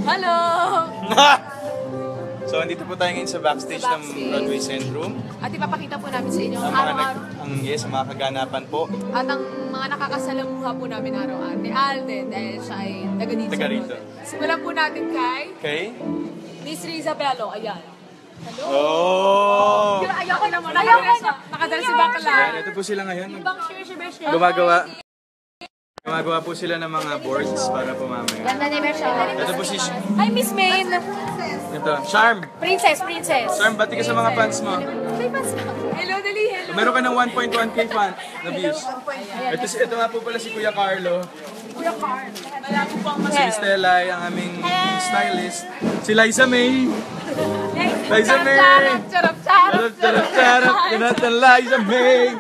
Hello! So, andito po tayo ngayon sa backstage ng Broadway Centrum. At ipapakita po namin sa inyo Ang araw-araw. mga kaganapan po. At ang mga nakakasalamuha po namin araw-araw. Ni Alden, dahil siya ay taga dito. Taga rito. Simulan po natin kay Okay? Miss Riza Bello. Ayan. Hello! Oh! Ayoko naman. Ayoko na. Nakadala si Bakla. Ayan, ito po sila ngayon. Ibang share. Gumagawa po sila ng mga boards para po mamaya. Ganda ni Mersha. Ito po si Hi, Miss Maine. ito, Charm. Princess. Charm, bati ka sa mga fans mo. May fans ka. Hello, dali. Hello. Meron ka ng 1.1k fan na views. Ito nga po pala si Kuya Carlo. Kuya Carl. Wala po pang Si Miss Telay, ang aming stylist. Si Liza May. Liza May. Charap. Ganatan Liza May.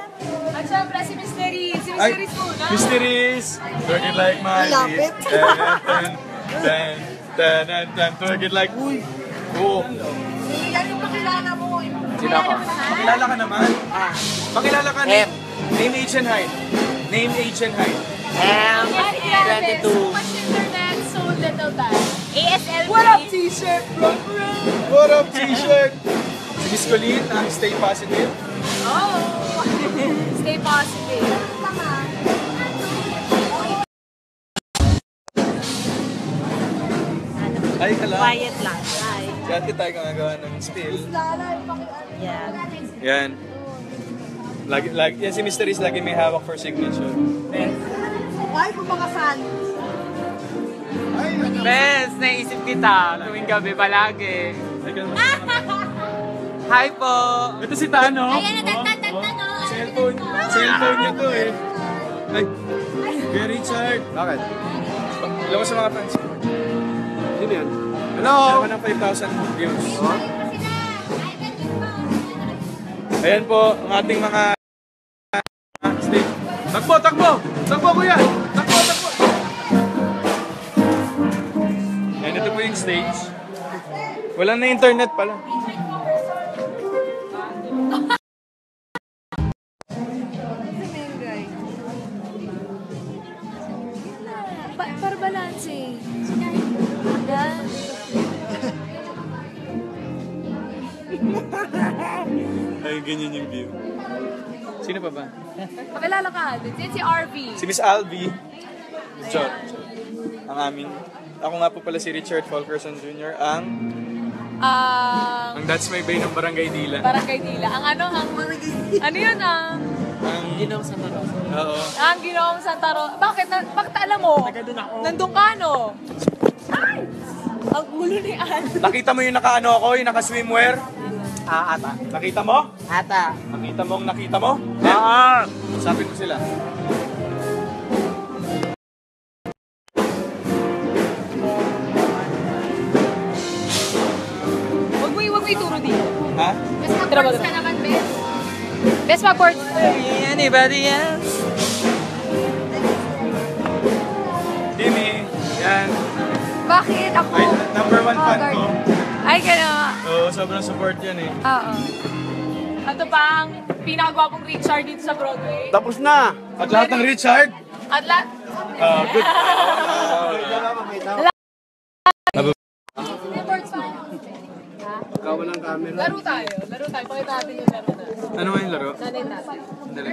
At syempre si Miss Neris. Si Miss Ay, Neris muna. Miss Neris. Twerk it like my Lapit. Twerk it like, uy. Oo. Yan yung pakilala mo. Sino ako? Pakilala ka naman. Pakilala ka. Name, age, and height. Name, age, and height. M22. So much internet, so little time. ASL. What up, t-shirt? What up, t-shirt? Si Miss Colleen, stay positive. Oh. Stay positive. Ay, kala. Quiet lang. Dati tayo gumagawa ng spill. Yan. Yan. Yan si Mr. Riz lagi may hawak for signature. Ay, kung mga fan. Bes, naisip kita tuwing gabi palagi. Hi po! Ito si Tano. Ayan, Cellphone niya to eh. Ay, Kuya Richard. Bakit? Alam ko sa mga fans. Sino yan? Hello! Meron ng 5,000 views. Ayan po, ang ating mga stage. Takbo! Takbo kuya! Takbo! Ayan, ito po yung stage. Walang na internet pala. Para balance eh. Ay, ganyan yung view. Sino pa ba? Pakilala ka, Alden. Yan si RV. Si Miss Alvi. Joke. Ang aming... Ako nga po pala si Richard Fulkerson Jr. Ang That's My Bay ng Barangay Dila. Barangay Dila. Ang yun ang... Ginaw sa taro. Oo. Ang Ginoong Santa Rosa. Bakit alam mo? Nandun ka, no? Ay! Ang gulo ni Al. Nakita mo yung naka-ano ako, yung naka-swimwear? Ata. Nakita mo? Ata. Nakita mo? Sabi ko sila. Huwag mo ituro dito. Ha? Best mag-boards ka naman, Bes. Best mag-boards. Anybody else? Dini. Yan. Bakit? Ako? Ay, number 1 fan ko. Ay, gano'n. Oo, sobrang support yan eh. Oo. Ito pa ang pinakagwapong Richard dito sa Broadway. Tapos na! At lahat ng Richard? At lahat. Good. Ikaw walang camera. Laro tayo. Pakita natin yung laro na. Ano nga yung laro? Nanin natin. Dali.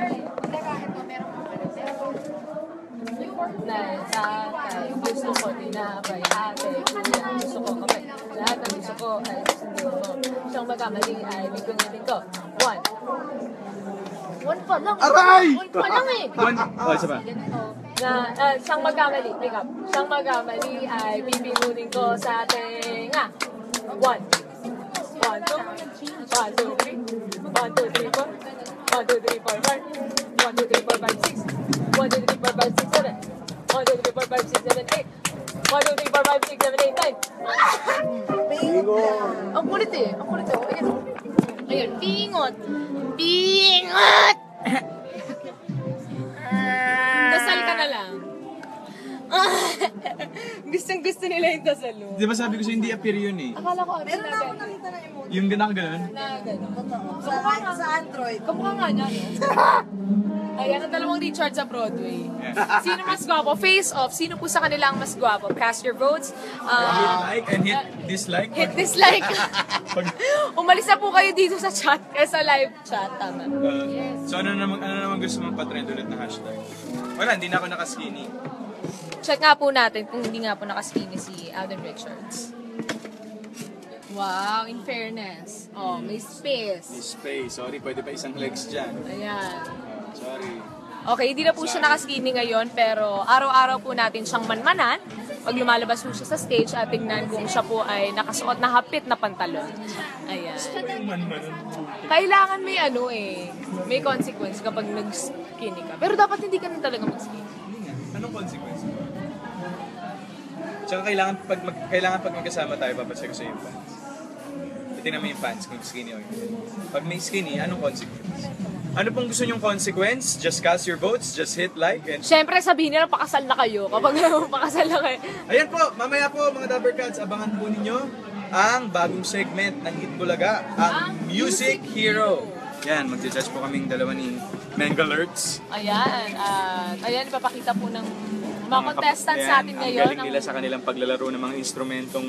Na tatay, gusto ko tinapay, ate, kuya, gusto ko kamay. Lahat ng gusto ko ay sundin ko. Siyang magkamali ay bigyan ko. One pa lang. Aray! One pa lang eh. Isa pa. Siyang magkamali, pick up. Siyang magkamali ay bibinunin ko sa tenga. 1, 2, 3. 1, 2, 3, 4. 1, 2, 3, 4, 5. 1, 2, 3, 4, 5, 6. 1, 2, 3, 4, 5, 6, 7. 1, 2, 3, 4, 5, 6, 7, 8. 1, 2, 3, 4, 5, 6, 7, 8, 9. Bingo. Ang kulit eh. Ayun. Bingot. Dasal ka na lang. Gustong-gusto nila yung dasal mo. Di ba sabi ko sa'yo, hindi appear yun eh. Akala ko Meron na ako nakita na emoji. Yung ganun. na gano'n. Totoo. Sa Android. Kamukha nga niya, no? Ayan, ang dalawang Richard sa Broadway. Yeah. Sino mas gwapo? Face off. Sino po sa kanila ang mas gwapo? Cast your votes. Hit like and hit dislike. Hit dislike. Umalis na po kayo dito sa chat, sa live chat. Tama. So ano naman gusto mong patrend ulit na hashtag? Wala, hindi na ako naka-skinny. Check nga po natin kung hindi nga po nakaskinny si Alden Richards. Wow, in fairness. Oh, may space. Space. Sorry, pwede pa isang legs dyan. Ayan. Sorry. Okay, hindi na po siya nakaskinny ngayon, pero araw-araw po natin siyang manmanan. Pag lumalabas po siya sa stage at tingnan kung siya po ay nakasuot na hapit na pantalon. Ayan. Kailangan may may consequence kapag nag-skinny ka. Pero dapat hindi ka na talaga mag-skinny. Hindi nga. Anong consequence? Tsaka kailangan pag magkasama tayo, papacheck ko sa yung fans. Tingnan mo yung fans kung skinny o hindi. Pag may skinny, anong consequence? Ano pong gusto nyong consequence? Just cast your votes, just hit like, and... Siyempre, sabihin nila pakasal na kayo kapag pakasal na kayo. Ayan po, mamaya po mga Dabber Cats, abangan po ninyo ang bagong segment ng Hit Bulaga, ang Music Hero. Yan, mag-judge po kaming dalawa ni Mengalerts. Ayan, ayan, ipapakita po ng mga contestants sa atin ngayon. Ang galing nila sa kanilang paglalaro ng mga instrumentong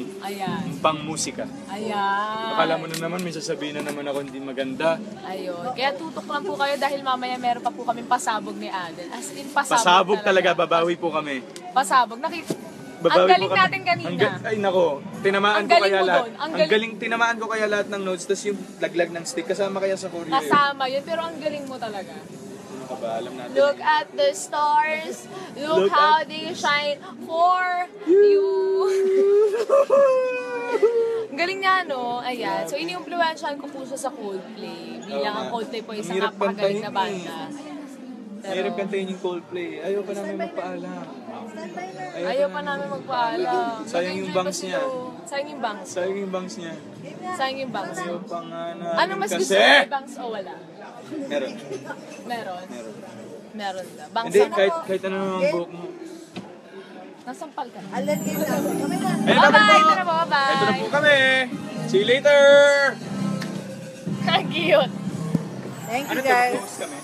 pang-musika. Ayan. Akala mo na naman, may sasabihin na naman ako hindi maganda. Ayun. Kaya tutok lang po kayo dahil mamaya meron pa po kaming pasabog ni Alden. As in, Pasabog talaga, babawi po kami. Pasabog. Ang Babawi galing po kami. natin kanina. Ay nako, tinamaan Ang ko galing kaya mo lahat. doon. Ang Ang galing, tinamaan ko kaya lahat ng notes, tapos yung laglag ng stick, kasama kaya sa Korea. Kasama yun, pero ang galing mo talaga. Ano ka ba, alam natin. Look at the stars. Look how they shine for you. Ang galing niya, no? Ayan. So, ini-influensyahan ko po siya sa Coldplay. Bilang ang Coldplay po isang Hirap napakagaling na kantahin banda. Mahirap kantayin yung Coldplay. Ayaw pa namin magpaalam. Ayaw pa namin magpaalam. Sayang yung bangs niya. Sayang yung bangs. Sayang yung bangs niya. Sayang yung bangs. Ayaw pa nga namin Ano mas gusto kasi. mo? May bangs o wala? Meron. Meron. Meron ka. Bangs Hindi, na. kahit ano naman buhok mo. Nasampal ka na. Alan kayo na. Kami na. Ayun na Bye-bye! po. Ito na po, bye! Ito na po kami. See you later! Cute! Thank Ano you to? guys. Focus kami.